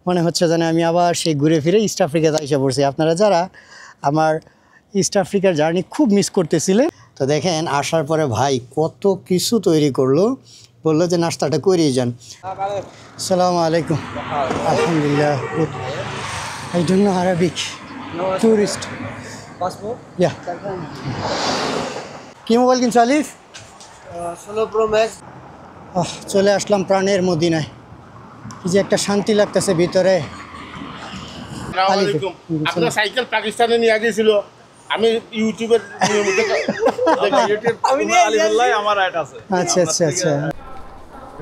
মনে হচ্ছে যেন আমি আবার সেই ঘুরে ফিরে ইস্ট আফ্রিকাতে এসে পড়ছি। আপনারা যারা আমার ইস্ট আফ্রিকার জার্নি খুব মিস করতেছিলেন, তো দেখেন আসার পরে ভাই কত কিছু তৈরি করলো, বললো যে নাস্তাটা করিয়ে যান। আসসালামু আলাইকুম। আলহামদুলিল্লাহ। I don't know Arabic. Tourist. Passport? Yeah. কি মোবাইল কিনছো আলিফ? 16 Pro Max. চলে আসলাম প্রাণের মদিনায়। কি যে একটা শান্তি লাগতেছে ভিতরে। আপনার সাইকেল পাকিস্তানে নিয়ে গিয়েছিল, আমি ইউটিউবের আমার রাইট আছে। আচ্ছা আচ্ছা আচ্ছা।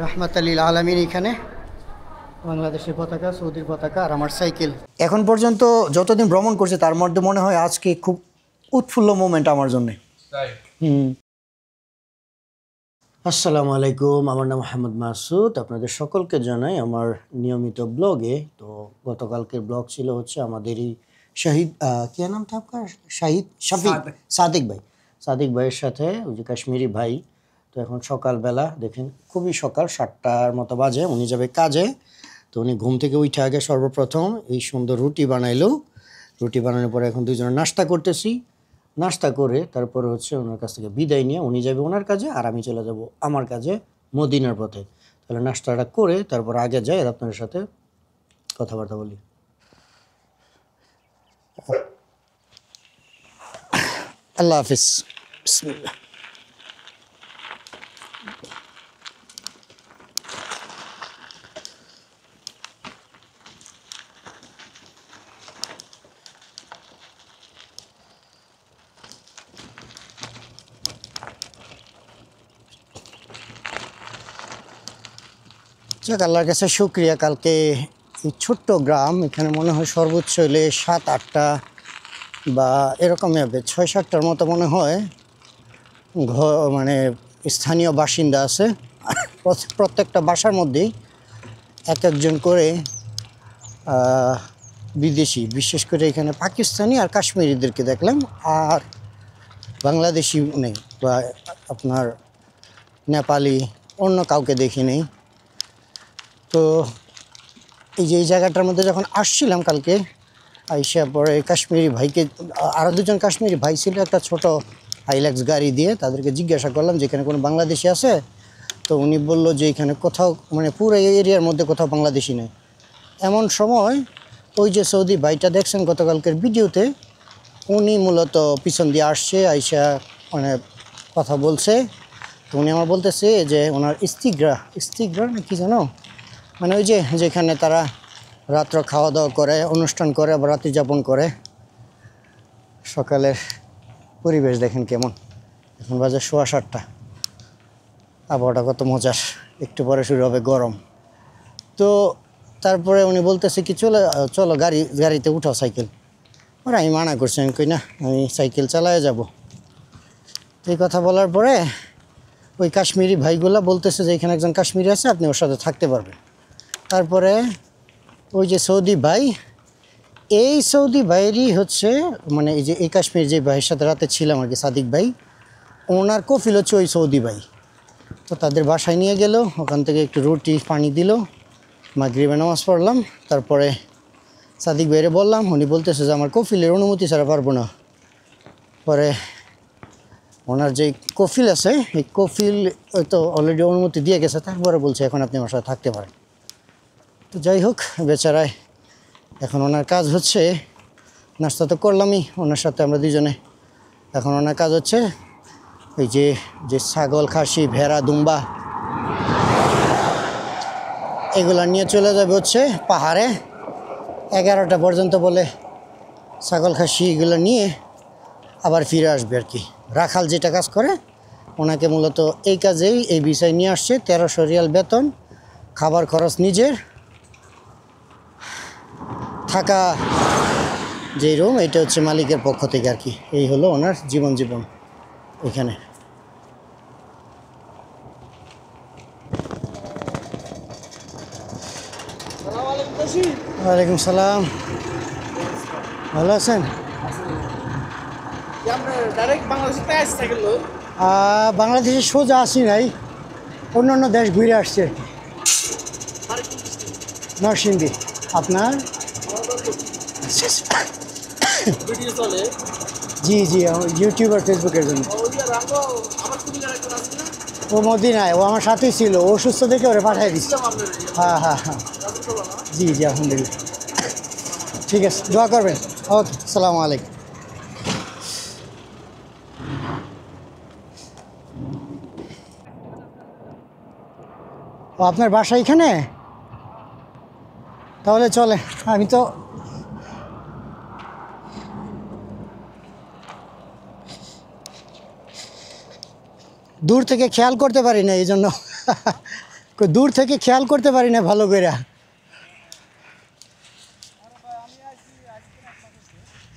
রহমাতুল আলামিন এখানে, বাংলাদেশের পতাকা, সৌদির পতাকা আর আমার সাইকেল। এখন পর্যন্ত যতদিন ভ্রমণ করছে তার মধ্যে মনে হয় আজকে খুব উৎফুল্ল মোমেন্ট আমার জন্য। আসসালামু আলাইকুম, আমার নাম মোহাম্মদ মাসুদ। আপনাদের সকলকে জানাই আমার নিয়মিত ব্লগে। তো গতকালকের ব্লগ ছিল হচ্ছে আমাদেরই শহীদ কি নাম था आपका শহীদ শফিক সাদিক ভাইয়ের সাথে, ওই যে কাশ্মীরি ভাই। তো এখন সকালবেলা দেখেন খুবই সকাল 7টার মতো বাজে, উনি যাবে কাজে। তো উনি ঘুম থেকে উঠে আগে সর্বপ্রথম এই সুন্দর রুটি বানাইলো। রুটি বানানোর পরে এখন দুজনে নাস্তা করতেছি। নাস্তা করে তারপরে হচ্ছে ওনার কাছ থেকে বিদায় নিয়ে উনি যাবে ওনার কাজে আর আমি চলে যাব আমার কাজে মদিনার পথে। তাহলে নাস্তাটা করে তারপর আগে যাই আর আপনাদের সাথে কথাবার্তা বলি। আল্লাহ হাফিজ। বিসমিল্লাহ। যাক, আল্লাহর কাছে শুক্রিয়া। কালকে এই ছোট্ট গ্রাম, এখানে মনে হয় সর্বোচ্চ হলে 7-8টা বা এরকমই হবে, 6-7টার মতো মনে হয় মানে স্থানীয় বাসিন্দা আছে। প্রত্যেকটা বাসার মধ্যেই একজন করে বিদেশি, বিশেষ করে এখানে পাকিস্তানি আর কাশ্মীরিদেরকে দেখলাম, আর বাংলাদেশি নেই বা আপনার নেপালি অন্য কাউকে দেখি নেই। তো এই যে এই জায়গাটার মধ্যে যখন আসছিলাম কালকে, আইসা পরে কাশ্মীরি ভাইকে, আরও দুজন কাশ্মীরি ভাই ছিল, একটা ছোট হাইলাক্স গাড়ি দিয়ে তাদেরকে জিজ্ঞাসা করলাম যে এখানে কোনো বাংলাদেশি আছে। তো উনি বলল যে এখানে কোথাও, মানে পুরো এরিয়ার মধ্যে কোথাও বাংলাদেশি নেই। এমন সময় ওই যে সৌদি ভাইটা দেখছেন গতকালকের ভিডিওতে, উনি মূলত পিছন দিয়ে আসছে, আইসা মানে কথা বলছে। তো উনি আমার বলতেছে যে ওনার ইস্তিগ্রা না কি জানো, মানে ওই যে যেখানে তারা রাত্র খাওয়া দাওয়া করে, অনুষ্ঠান করে, আবার রাত্রি যাপন করে। সকালের পরিবেশ দেখেন কেমন, এখন বাজে 7:15। আবহাওয়াটা কত মজার, একটু পরে শুরু হবে গরম। তো তারপরে উনি বলতেছে কি চলো গাড়িতে উঠাও সাইকেল। আর আমি মানা করছি, আমি কই না, আমি সাইকেল চালায় যাব। এই কথা বলার পরে ওই কাশ্মীরি ভাইগুলা বলতেছে যে এখানে একজন কাশ্মীরি আছে, আপনি ওর সাথে থাকতে পারবেন। তারপরে ওই যে সৌদি ভাই, এই সৌদি ভাইয়েরই হচ্ছে, মানে এই যে এই কাশ্মীর যে ভাইয়ের সাথে রাতে ছিলাম আর কি, সাদিক ভাই, ওনার কফিল হচ্ছে ওই সৌদি ভাই। তো তাদের বাসায় নিয়ে গেল, ওখান থেকে একটু রুটি পানি দিল, মাগরিবে নামাজ পড়লাম। তারপরে সাদিক ভাইরে বললাম, উনি বলতেছে যে আমার কফিলের অনুমতি ছাড়া পারবো না। পরে ওনার যে কফিল আছে, এই কফিল তো অলরেডি অনুমতি দিয়ে গেছে, তারপরে বলছে এখন আপনি আমার সাথে থাকতে পারেন। তো যাই হোক, বেচারায় এখন ওনার কাজ হচ্ছে, নাস্তা তো করলামই ওনার সাথে আমরা দুজনে, এখন ওনার কাজ হচ্ছে ওই যে ছাগল, খাসি, ভেড়া, দুম্বা এগুলা নিয়ে চলে যাবে হচ্ছে পাহাড়ে 11টা পর্যন্ত বলে, ছাগল খাসি এগুলো নিয়ে আবার ফিরে আসবে আর কি। রাখাল যেটা কাজ করে, ওনাকে মূলত এই কাজেই এই বিষয় নিয়ে আসছে। 1300 রিয়াল বেতন, খাবার খরচ নিজের, থাকা যে রুম এটা হচ্ছে মালিকের পক্ষ থেকে আর কি। এই হলো ওনার জীবন এখানে। ওয়ালাইকুম সালাম, ভালো আছেন? বাংলাদেশে সোজা আসি নাই, অন্যান্য দেশ ঘুরে আসছে আর কি। নরসিংদী। আপনার? ভিডিও চলে জি জি, ইউটিউব আর ফেসবুকের জন্য। ওই যে রাঙ্গো আমার কুমিল্লার একজন আছে না ও মদিনায়, ও আমার সাথেই ছিল, ও সুস্থ দেখে ওরে পাঠিয়ে দিচ্ছি। ছিলাম আপনার হ্যাঁ হ্যাঁ হ্যাঁ, জি জি আলহামদুলিল্লাহ। ঠিক আছে, দোয়া করবেন। ওকে, আসসালামু আলাইকুম। ও আপনার বাসা এখানে? তাহলে চলে, আমি তো দূর থেকে খেয়াল করতে পারি না, এই জন্য দূর থেকে খেয়াল করতে পারি না ভালো করে।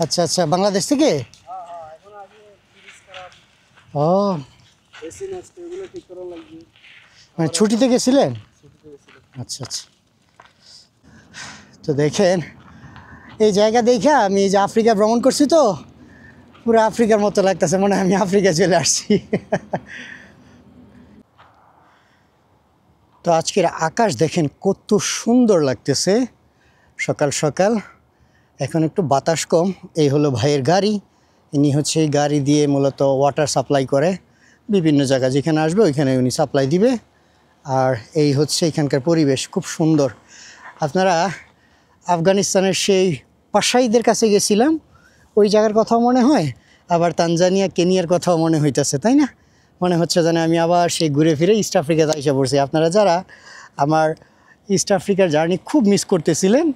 আচ্ছা আচ্ছা, বাংলাদেশ থেকে? ও, এসি নষ্ট এগুলো ঠিক করা লাগবে মানে ছুটিতে গেছিলেন? আচ্ছা আচ্ছা। তো দেখেন এই জায়গা দেখে আমি এই যে আফ্রিকা ভ্রমণ করছি, তো পুরো আফ্রিকার মতো লাগতেছে, মনে হয় আমি আফ্রিকা চলে আসছি। তো আজকের আকাশ দেখেন কত সুন্দর লাগতেছে সকাল সকাল। এখন একটু বাতাস কম। এই হলো ভাইয়ের গাড়ি, ইনি হচ্ছে এই গাড়ি দিয়ে মূলত ওয়াটার সাপ্লাই করে বিভিন্ন জায়গা, যেখানে আসবে ওইখানে উনি সাপ্লাই দিবে। আর এই হচ্ছে এখানকার পরিবেশ খুব সুন্দর। আপনারা আফগানিস্তানের সেই পাশাইদের কাছে গেছিলাম, ওই জায়গার কথাও মনে হয়, আবার তানজানিয়া কেনিয়ার কথাও মনে হইতেছে, তাই না? মনে হচ্ছে যেন আমি আবার সেই ঘুরে ফিরে ইস্ট আফ্রিকাতে এসে পড়ছি। আপনারা যারা আমার ইস্ট আফ্রিকার জার্নি খুব মিস করতেছিলেন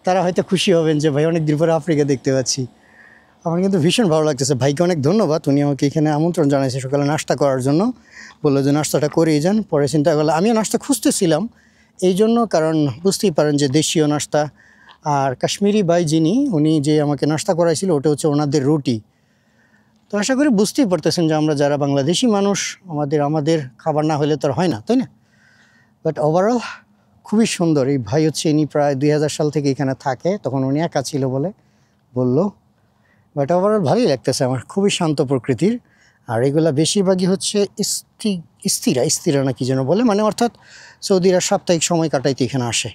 তারা হয়তো খুশি হবেন যে ভাই অনেক দিন পরে আফ্রিকা দেখতে পাচ্ছি। আমার কিন্তু ভীষণ ভালো লাগতেছে। ভাইকে অনেক ধন্যবাদ, উনি আমাকে এখানে আমন্ত্রণ জানাইছে সকালে নাস্তা করার জন্য, বললো যে নাস্তাটা করেই যান। পরে চিন্তা করলাম, আমিও নাস্তা খুঁজতেছিলাম এই জন্য, কারণ বুঝতেই পারেন যে দেশীয় নাস্তা। আর কাশ্মীরি ভাই যিনি, উনি যে আমাকে নাস্তা করাইছিল ওটা হচ্ছে ওনাদের রুটি। তো আশা করি বুঝতেই পারতেছেন যে আমরা যারা বাংলাদেশি মানুষ, আমাদের খাবার না হলে তো আর হয় না, তাই না? বাট ওভারঅল খুবই সুন্দর। এই ভাই হচ্ছে ইনি প্রায় 2000 সাল থেকে এখানে থাকে, তখন উনি একা ছিল বলে বললো। বাট ওভারঅল ভালোই লাগতেছে আমার, খুবই শান্ত প্রকৃতির। আর এগুলা বেশিরভাগই হচ্ছে স্থিরা না কি যেন বলে, মানে অর্থাৎ সৌদিরা সাপ্তাহিক সময় কাটাইতে এখানে আসে।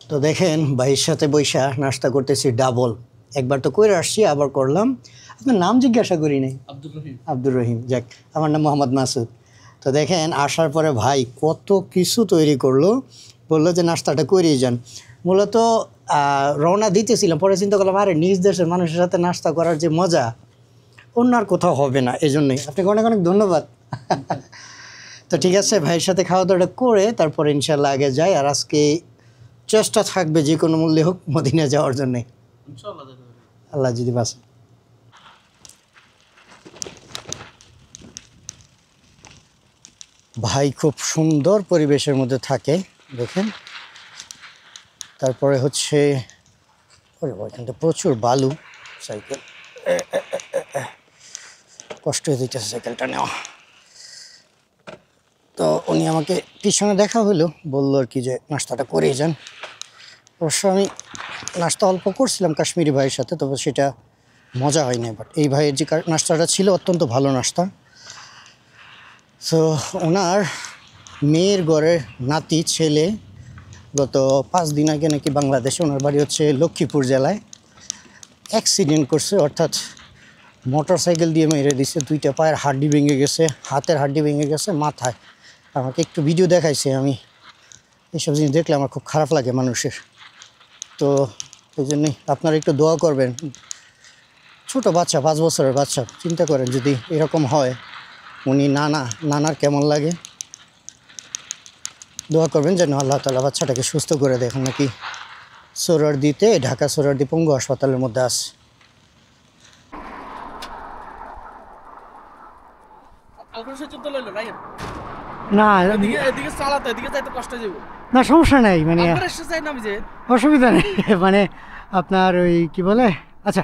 তো দেখেন ভাইয়ের সাথে বৈশা নাস্তা করতেছি ডাবল, একবার তো করে আসছি, আবার করলাম। আপনার নাম জিজ্ঞাসা করি নাই? আব্দুর রহিম। যাক, আমার নাম মোহাম্মদ মাসুদ। তো দেখেন আসার পরে ভাই কত কিছু তৈরি করলো, বললো যে নাস্তাটা করিয়ে যান। মূলত রওনা দিতেছিলাম, পরে চিন্তা করলাম আরে নিজ দেশের মানুষের সাথে নাস্তা করার যে মজা অন্য আর কোথাও হবে না, এই জন্যই আপনাকে অনেক অনেক ধন্যবাদ। তো ঠিক আছে, ভাইয়ের সাথে খাওয়া দাওয়াটা করে তারপরে ইনশাল্লাহ আগে যাই। আর আজকে চেষ্টা থাকবে যে কোনো মূল্যে হোক মদিনা যাওয়ার জন্যে, আল্লাহ যদি বাঁচে। ভাই খুব সুন্দর পরিবেশের মধ্যে থাকে দেখেন। তারপরে হচ্ছে ওরে ওইখানটা প্রচুর বালু, সাইকেল কষ্ট হয়ে দিতেছে সাইকেলটা নেওয়া। তো উনি আমাকে পিছনে দেখা হলো, বললো আর কি যে নাস্তাটা করেই যান। অবশ্য আমি নাস্তা অল্প করছিলাম কাশ্মীরি ভাইয়ের সাথে, তবে সেটা মজা হয়নি। বাট এই ভাইয়ের যে নাস্তাটা ছিল অত্যন্ত ভালো নাস্তা। তো ওনার মেয়ের ঘরের নাতি ছেলে গত 5 দিন আগে নাকি বাংলাদেশে, ওনার বাড়ি হচ্ছে লক্ষ্মীপুর জেলায়, অ্যাক্সিডেন্ট করছে, অর্থাৎ মোটর সাইকেল দিয়ে মেরে দিছে। 2টা পায়ের হাড্ডি ভেঙে গেছে, হাতের হাড্ডি ভেঙে গেছে, মাথায়। আমাকে একটু ভিডিও দেখাইছে। আমি এইসব জিনিস দেখলে আমার খুব খারাপ লাগে মানুষের। তো এই জন্যই আপনারা একটু দোয়া করবেন। ছোট বাচ্চা, 5 বছরের বাচ্চা, চিন্তা করেন যদি এরকম হয়, উনি নানার কেমন লাগে। দোয়া করবেন যেন আল্লাহ তাআলা বাচ্চাটাকে সুস্থ করে দেয়। এখন নাকি সোহরাওয়ার্দীতে, ঢাকা সোহরাওয়ার্দী পঙ্গু হাসপাতালের মধ্যে আছে। না না, সমস্যা নেই, মানে অসুবিধা নেই। মানে আপনার ওই কি বলে, আচ্ছা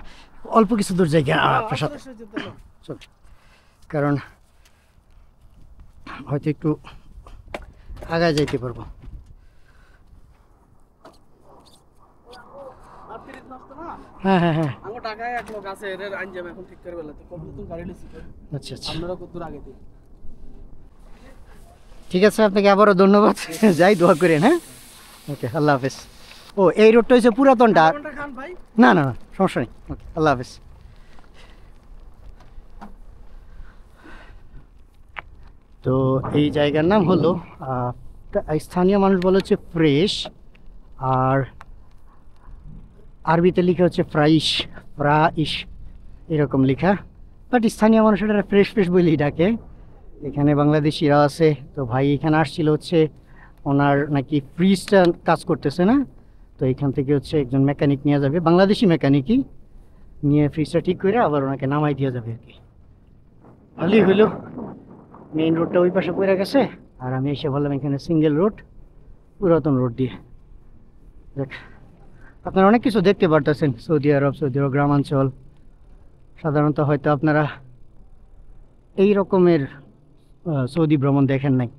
অল্প কিছু দূর জায়গা আপনার সাথে, কারণ হয়তো একটু আগায় যাইতে পারবো। হ্যাঁ হ্যাঁ হ্যাঁ, আচ্ছা আচ্ছা। ঠিক আছে, আপনাকে আবারও ধন্যবাদ। যাই, দোয়া করেন। হ্যাঁ, ওকে, আল্লাহ হাফেজ। ও, এই রোডটা হচ্ছে পুরাতনটা। কোনটা খান ভাই? না না না, সমস্যা নেই। ওকে, আল্লাহ হাফেজ। তো এই জায়গার নাম হলো স্থানীয় মানুষ বলে হচ্ছে ফ্রেশ, আর আরবিতে লিখা হচ্ছে ফ্রাইশ, ফ্রাইশ এরকম লেখা, বাট স্থানীয় মানুষ এটা ফ্রেশ ফ্রেশ বলেই ডাকে। এখানে বাংলাদেশিরা আছে। তো ভাই এখানে আসছিল হচ্ছে, ওনার নাকি ফ্রিজটা কাজ করতেছে না, তো এখান থেকে হচ্ছে একজন মেকানিক নিয়ে যাবে, বাংলাদেশি মেকানিকই, নিয়ে ফ্রিজটা ঠিক করে আবার ওনাকে নামাই দিয়ে যাবে আর কি। ভালোই হইলো, মেইন রোডটা ওই পাশে পড়ে গেছে, আর আমি এসে বললাম এখানে সিঙ্গেল রোড, পুরাতন রোড দিয়ে। দেখ, আপনারা অনেক কিছু দেখতে পারতেছেন, সৌদি আরব গ্রামাঞ্চল। সাধারণত হয়তো আপনারা এই রকমের সৌদি ভ্রমণ দেখেন নাই।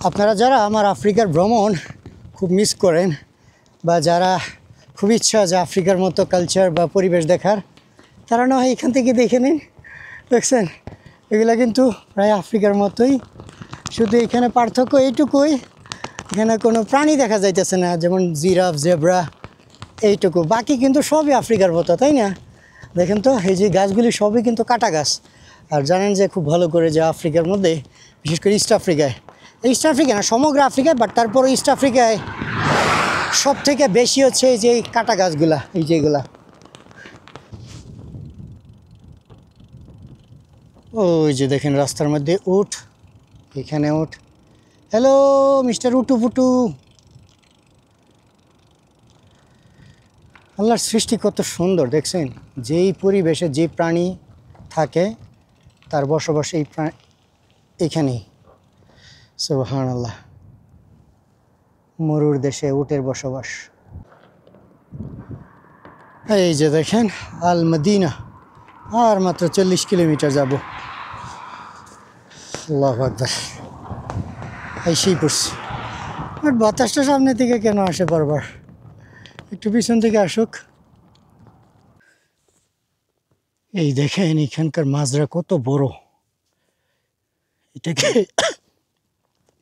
আপনারা যারা আমার আফ্রিকার ভ্রমণ খুব মিস করেন, বা যারা খুব ইচ্ছা যে আফ্রিকার মতো কালচার বা পরিবেশ দেখার, তারা না হয় এখান থেকে দেখে নিন। দেখছেন, এগুলো কিন্তু প্রায় আফ্রিকার মতোই, শুধু এখানে পার্থক্য এইটুকুই, এখানে কোনো প্রাণী দেখা যাইতেছে না, যেমন জিরাফ, জেব্রা, এইটুকু। বাকি কিন্তু সবই আফ্রিকার মতো, তাই না? দেখেন তো, এই যে গাছগুলি সবই কিন্তু কাটা গাছ। আর জানেন যে খুব ভালো করে যে আফ্রিকার মধ্যে, বিশেষ করে ইস্ট আফ্রিকায়, ইস্ট আফ্রিকা না সমগ্র আফ্রিকায়, বাট তারপরে ইস্ট আফ্রিকায় সব থেকে বেশি হচ্ছে এই যে এই কাটা গাছগুলা, এই যে এগুলা। ওই যে দেখেন রাস্তার মধ্যে উট, এখানে উট। হ্যালো মিস্টার উটু ফুটু। আল্লাহর সৃষ্টি কত সুন্দর দেখছেন, যেই পরিবেশে যে প্রাণী থাকে তার বসবাস এই এখানেই। সুবহানাল্লাহ, মরুর দেশে উটের বসবাস। এই যে দেখেন আল মদিনা, আর মাত্র 40 কিলোমিটার যাব। আল্লাহু আকবার, এসেই পড়ছি। আর বাতাসটা সামনে থেকে কেন আসে বারবার, একটু পিছন থেকে আসুক। এই দেখেন এখানকার মাজরা কত বড়।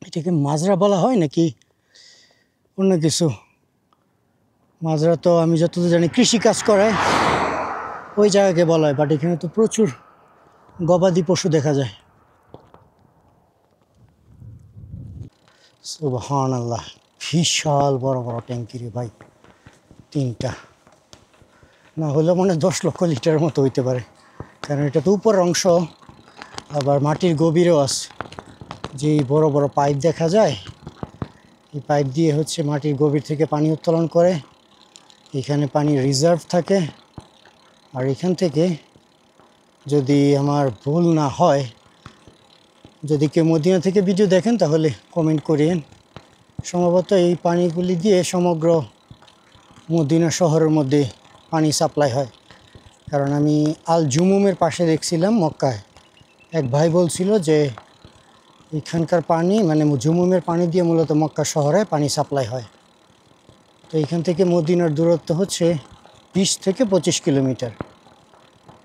এটাকে মাজরা বলা হয় নাকি অন্য কিছু? মাজরা তো আমি যতদূর জানি কৃষিকাজ করে ওই জায়গাকে বলা হয়, বাট এখানে তো প্রচুর গবাদি পশু দেখা যায়। সুবহানাল্লাহ, বিশাল বড় বড় ট্যাঙ্কি রে ভাই, 3টা, না হলে মনে 10 লক্ষ লিটারের মতো হইতে পারে, কারণ এটা তো উপরের অংশ, আবার মাটির গভীরেও আছে। যে বড় বড় পাইপ দেখা যায়, এই পাইপ দিয়ে হচ্ছে মাটির গভীর থেকে পানি উত্তোলন করে, এখানে পানি রিজার্ভ থাকে। আর এখান থেকে, যদি আমার ভুল না হয়, যদি কেউ মদিনা থেকে ভিডিও দেখেন তাহলে কমেন্ট করিয়েন, সম্ভবত এই পানিগুলি দিয়ে সমগ্র মদিনা শহরের মধ্যে পানি সাপ্লাই হয়। কারণ আমি আল জুমুমের পাশে দেখছিলাম মক্কায়, এক ভাই বলছিল যে এখানকার পানি মানে জুমুমের পানি দিয়ে মূলত মক্কা শহরে পানি সাপ্লাই হয়। তো এখান থেকে মদিনার দূরত্ব হচ্ছে 20 থেকে 25 কিলোমিটার।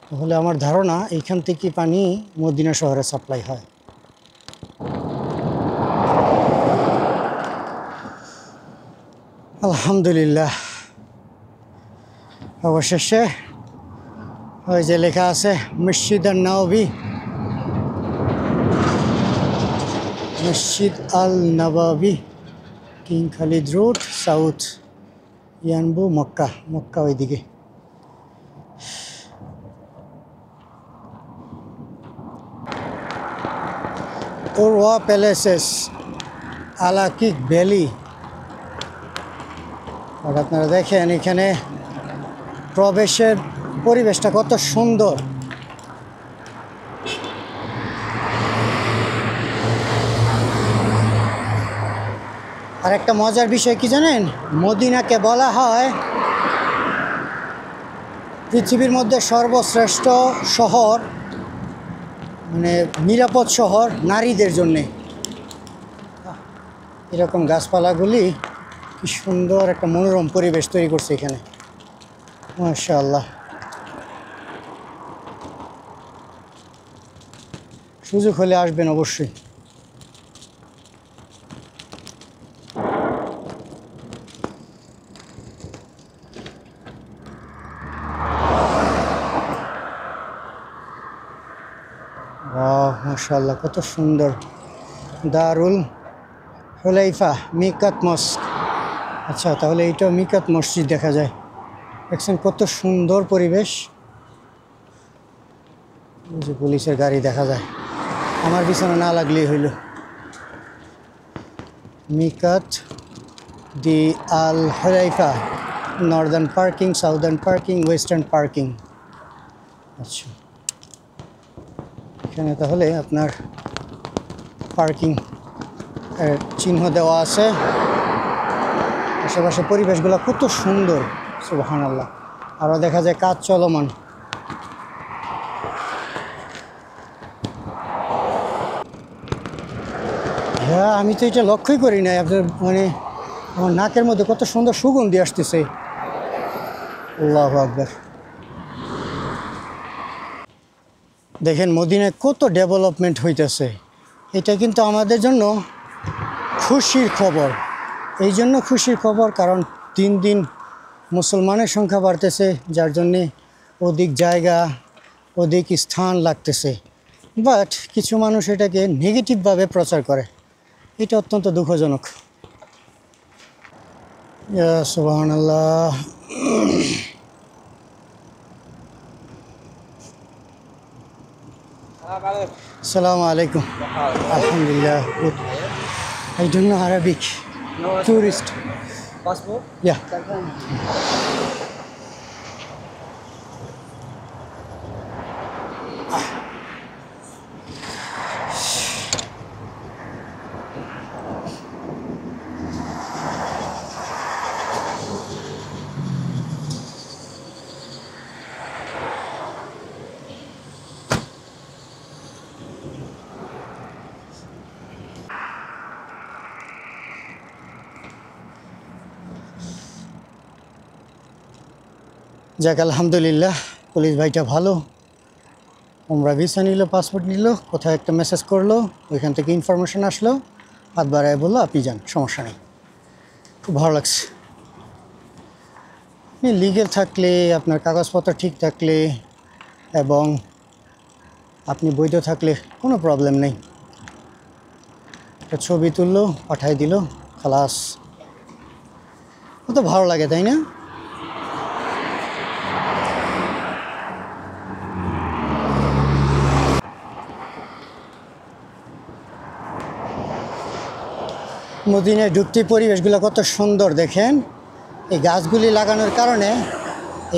তাহলে আমার ধারণা এইখান থেকে পানি মদিনা শহরে সাপ্লাই হয়। আলহামদুলিল্লাহ, অবশেষে ওই যে লেখা আছে মসজিদ আল নববী, Masjid al Nabawi, King Khalid Road, South Yanbu, Mecca. Mecca ওইদিকে। Urwa palaces, আলাকিক valley. আর আপনারা দেখেন এখানে প্রবেশের পরিবেশটা কত সুন্দর। আর একটা মজার বিষয় কি জানেন, মদিনাকে বলা হয় পৃথিবীর মধ্যে সর্বশ্রেষ্ঠ শহর, মানে নিরাপদ শহর নারীদের জন্যে। এরকম গাছপালাগুলি কি সুন্দর একটা মনোরম পরিবেশ তৈরি করছে এখানে, মাশাআল্লাহ। সুযোগ হলে আসবেন অবশ্যই। বাহ, মাশাআল্লাহ, কত সুন্দর। দারুল হুলাইফা মিকাত মস্ক। আচ্ছা, তাহলে এইটা মিকাত মসজিদ দেখা যায়। দেখছেন কত সুন্দর পরিবেশ। এই যে পুলিশের গাড়ি দেখা যায়, আমার পিছনে না লাগলেই হইল। Miqat Dhi al Hulaifa, northern parking, southern parking, western parking. আচ্ছা, এখানে তাহলে আপনার পার্কিং এর চিহ্ন দেওয়া আছে। আশেপাশে পরিবেশগুলো কত সুন্দর, সুবহানাল্লাহ। আরও দেখা যায় কাজ চলমান। হ্যাঁ, আমি তো এটা লক্ষ্যই করি নাই। আপনার মানে আমার নাকের মধ্যে কত সুন্দর সুগন্ধি আসতেছে। আল্লাহু আকবার। দেখেন মদিনায় কত ডেভেলপমেন্ট হইতেছে। এটা কিন্তু আমাদের জন্য খুশির খবর। এই জন্য খুশির খবর কারণ দিন দিন মুসলমানের সংখ্যা বাড়তেছে, যার জন্যে অধিক জায়গা, অধিক স্থান লাগতেছে। বাট কিছু মানুষ এটাকে নেগেটিভভাবে প্রচার করে, এটা অত্যন্ত দুঃখজনক। ইয়া সুবহানাল্লাহ। আসসালামু আলাইকুম। Alhamdulillah. Good. I don't know Arabic. Tourist. Passport? Yeah. যাক, আলহামদুলিল্লাহ, পুলিশ ভাইটা ভালো। উমরা ভিসা নিল, পাসপোর্ট নিল, কোথাও একটা মেসেজ করলো, ওইখান থেকে ইনফরমেশন আসলো, হাত বাড়ায় বললো আপনি যান, সমস্যা নেই। খুব ভালো লাগছে। আপনি লিগেল থাকলে, আপনার কাগজপত্র ঠিক থাকলে এবং আপনি বৈধ থাকলে কোনো প্রবলেম নেই। একটা ছবি তুললো, পাঠাই দিল, খালাস। কত ভালো লাগে, তাই না? মদিনায় ঢুকতে পরিবেশগুলো কত সুন্দর দেখেন। এই গাছগুলি লাগানোর কারণে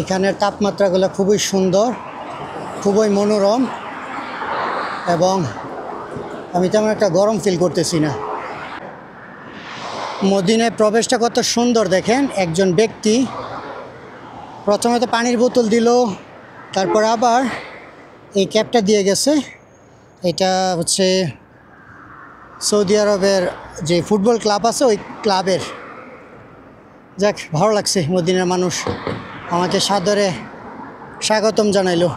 এখানের তাপমাত্রাগুলো খুবই সুন্দর, খুবই মনোরম, এবং আমি তেমন একটা গরম ফিল করতেছি না। মদিনায় প্রবেশটা কত সুন্দর দেখেন। একজন ব্যক্তি প্রথমে তো পানির বোতল দিল, তারপর আবার এই ক্যাপটা দিয়ে গেছে। এটা হচ্ছে সৌদি আরবের যে ফুটবল ক্লাব আছে ওই ক্লাবের। যাক, ভালো লাগছে। মদিনার মানুষ আমাকে সাদরে স্বাগতম জানাইলো।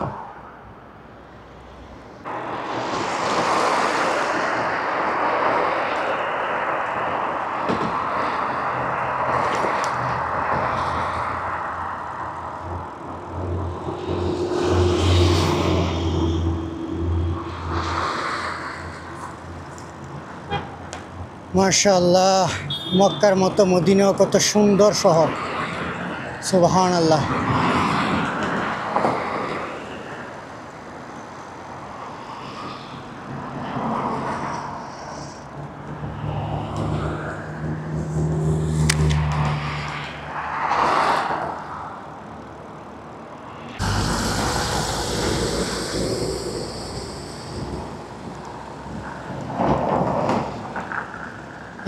মাশাআল্লাহ, মক্কার মতো মদিনাও কত সুন্দর শহর, সুবহানাল্লাহ।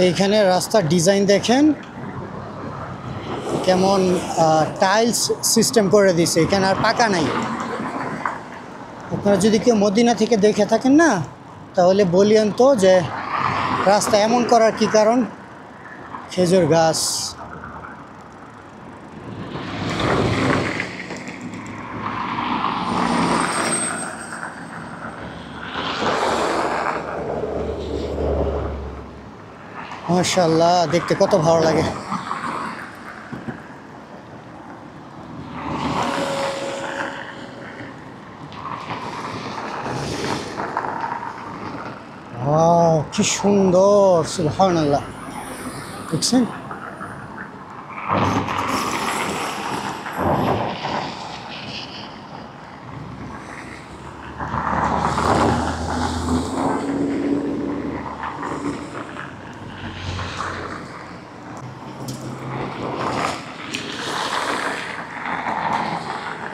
এইখানে রাস্তার ডিজাইন দেখেন কেমন, টাইলস সিস্টেম করে দিছে, এখানে আর পাকা নাই। আপনারা যদি কেউ মদিনা থেকে দেখে থাকেন না, তাহলে বলিয়েন তো যে রাস্তা এমন করার কি কারণ। খেজুর গাছ, মাশাআল্লাহ, দেখতে কত ভালো লাগে। কি সুন্দর, সুবহানাল্লাহ। দেখছেন?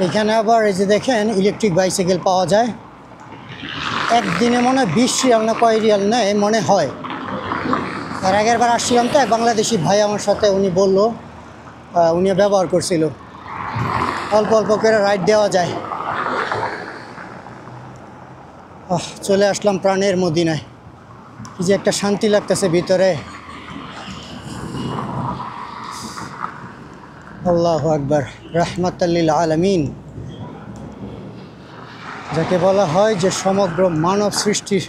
এখানে আবার এই যে দেখেন ইলেকট্রিক বাইসাইকেল পাওয়া যায়। একদিনে মনে হয় 20 রিয়াল না কয় রিয়াল নেয় মনে হয়। এর আগের বার আসছিলাম তো, এক বাংলাদেশি ভাই আমার সাথে, উনি বললো উনি ব্যবহার করছিল। অল্প অল্প করে রাইড দেওয়া যায়। চলে আসলাম প্রাণের মদিনায়। কি যে একটা শান্তি লাগতেছে ভিতরে। আল্লাহু আকবার, রাহমাতাল লিল আলামিন, যাকে বলা হয় যে সমগ্র মানব সৃষ্টির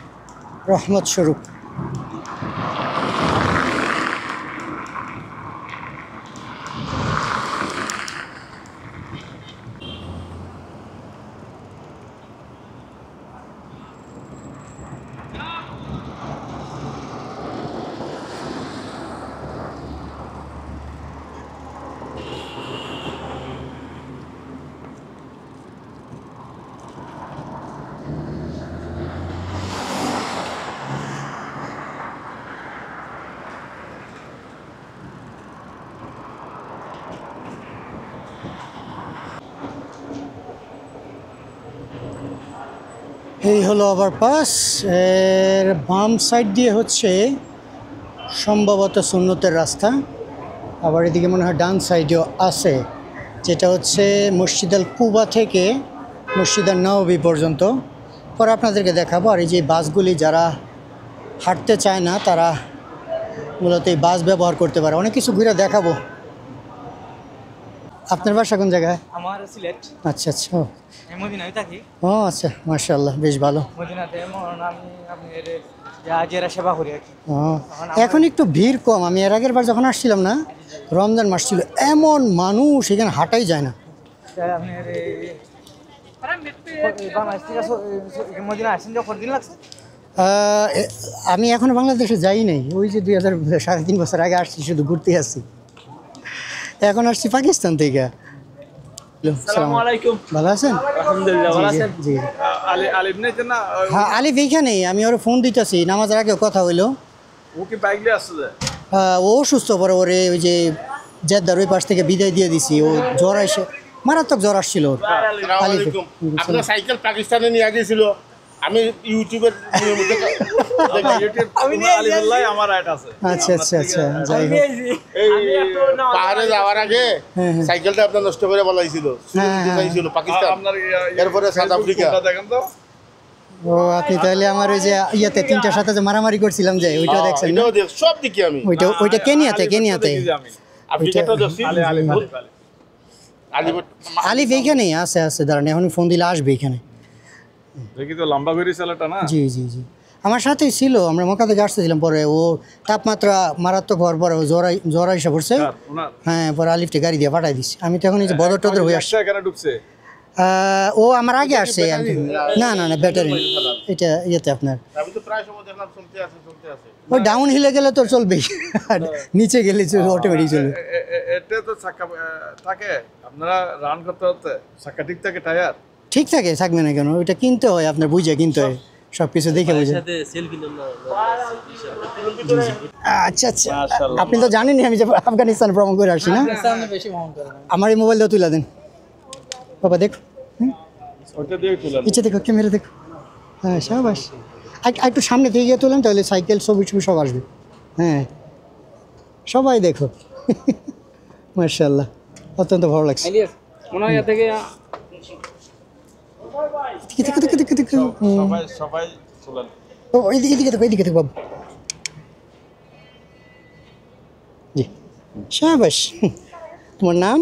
রহমত স্বরূপ। এই হলো ওভারপাস। এর বাম সাইড দিয়ে হচ্ছে সম্ভবত সুন্নতের রাস্তা, আবার এদিকে মনে হয় ডান সাইডেও আছে, যেটা হচ্ছে মসজিদ আল কুবা থেকে মসজিদ আল নববী পর্যন্ত। পরে আপনাদেরকে দেখাবো। আর এই যে বাসগুলি, যারা হাঁটতে চায় না তারা মূলত এই বাস ব্যবহার করতে পারে। অনেক কিছু ঘুরে দেখাবো। আপনার বাসা কোন জায়গায়? আমার সিলেট। আচ্ছা আচ্ছা, আমি মদিনায় থাকি। ও আচ্ছা, মাশাআল্লাহ, বেশ ভালো। মদিনাতে আমি আপনার জেরা সেবা করি আর কি। এখন একটু ভিড় কম। আমি এর আগের বার যখন আসছিলাম না, রমজান মাস ছিল, এমন মানুষ এখানে হাঁটাই যায় না। আপনার বাংলাদেশ থেকে মদিনা আসছেন যখন দিন লাগছে? আমি এখনো বাংলাদেশে যাই নাই। ওই যে 3.5 বছর আগে আসছি, শুধু ঘুরতে আসছি। এখন আসছি পাকিস্তান থেকে। আসসালামু আলাইকুম। ভালো আছেন? আলহামদুলিল্লাহ, ভালো আছেন? জি। আলিফ নাই তো না? হ্যাঁ, আলিফ এইখানেই। আমি ওর ফোন দিতেছি, নামাজের আগে কথা হইলো। ও কি বাইক নিয়ে আসছে? ও অসুস্থ, পরে ওরে ওই যে জেদ্দার ওই পাশ থেকে বিদায় দিয়ে দিছি। ও জ্বর এসে, মারাত্মক জ্বর আসছিল ওর। আসসালামু আলাইকুম। আপনার সাইকেল পাকিস্তানে নিয়ে গিয়েছিল। আমি ইউটিউবের আলিফুল্লাহ আমার রাইট আছে। আচ্ছা আচ্ছা আচ্ছা, যাই হোক। এই পাহাড়ে যাওয়ার আগে সাইকেলটা আপনার নষ্ট করে বলাইছিল, চাইছিল পাকিস্তান, এরপরে সাউথ আফ্রিকা। দেখেন তো। ও আপনি তাহলে আমার ওই যে ইয়েতে 3টার সাথে যে মারামারি করছিলাম, যে ওইটা দেখছেন না? এটাও দেখ, সব দেখি আমি। ওইটা কেনিয়াতে। আফ্রিকাটাও দেখছি। আলিফ এইখানেই আছে। দাঁড়ান, এখন ফোন দিলে আসবে এখানে। দেখি তো লম্বা করে চালাটা না। জি জি জি, আমার সাথেই ছিল। আমরা মক্কা থেকে আসতেছিলাম, পরে ও তাপমাত্রা মারাত্মক হওয়ার পরে ও জ্বর এসে পড়ছে। হ্যাঁ, পরে আলিফটা গাড়ি দিয়ে পাঠাই দিচ্ছি। আমি তো এখন এই যে বদর টদর হয়ে আসছি। কেন ঢুকছে? ও আমার আগে আসছে। না না না, ব্যাটারি এটা ইয়েতে আপনার। আমি তো প্রায় সময় দেখলাম চলতে আছে। ওই ডাউন হিলে গেলে তো চলবেই, নিচে গেলে অটোমেটিক চলবে। এটা তো চাকা থাকে, আপনারা রান করতে করতে চাকা ঠিক থাকে, টায়ার ঠিক থাকে, থাকবে না কেন? ওইটা কিনতে হয়, আপনার বুঝে কিনতে হয়, সব কিছু দেখে বুঝে। আচ্ছা আচ্ছা, আপনি তো জানেনই আমি যে আফগানিস্তান ভ্রমণ করে আসছি না। আমার এই মোবাইল দিয়ে তুলে দেন বাবা, দেখো। ওটা দিয়ে তুলেন। ইচ্ছে দেখো, ক্যামেরা দেখো। হ্যাঁ, সাবাস। একটু সামনে থেকে গিয়ে তোলেন, তাহলে সাইকেল ছবি সব আসবে। হ্যাঁ, সবাই দেখো। মাশাআল্লাহ, অত্যন্ত ভালো লাগছে। দেখো। সবাই তুলেন। ও এইদিকে দেখো বাবু। জি, সাবাস। তোমার নাম?